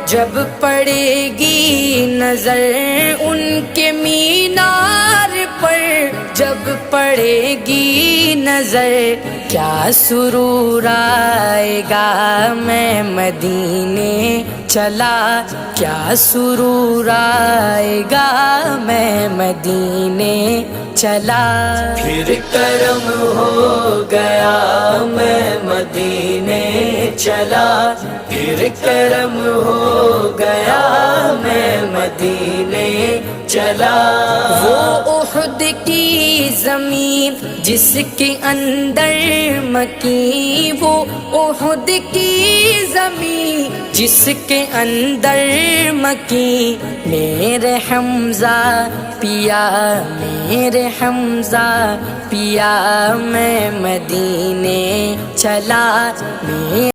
جب پڑے گی نظر ان کے مینار پر، جب پڑے گی نظر کیا سرور آئے گا، میں مدینے چلا کیا سرور آئے گا، میں مدینے چلا۔ پھر کرم ہو گیا میں مدینے چلا، پھر کرم ہو گیا میں مدینے چلا۔ وہ احد کی زمین جس کے اندر مکین، وہ احد کی زمین جس کے اندر مکین، میرے حمزہ پیا میرے حمزہ پیا، میں مدینے چلا۔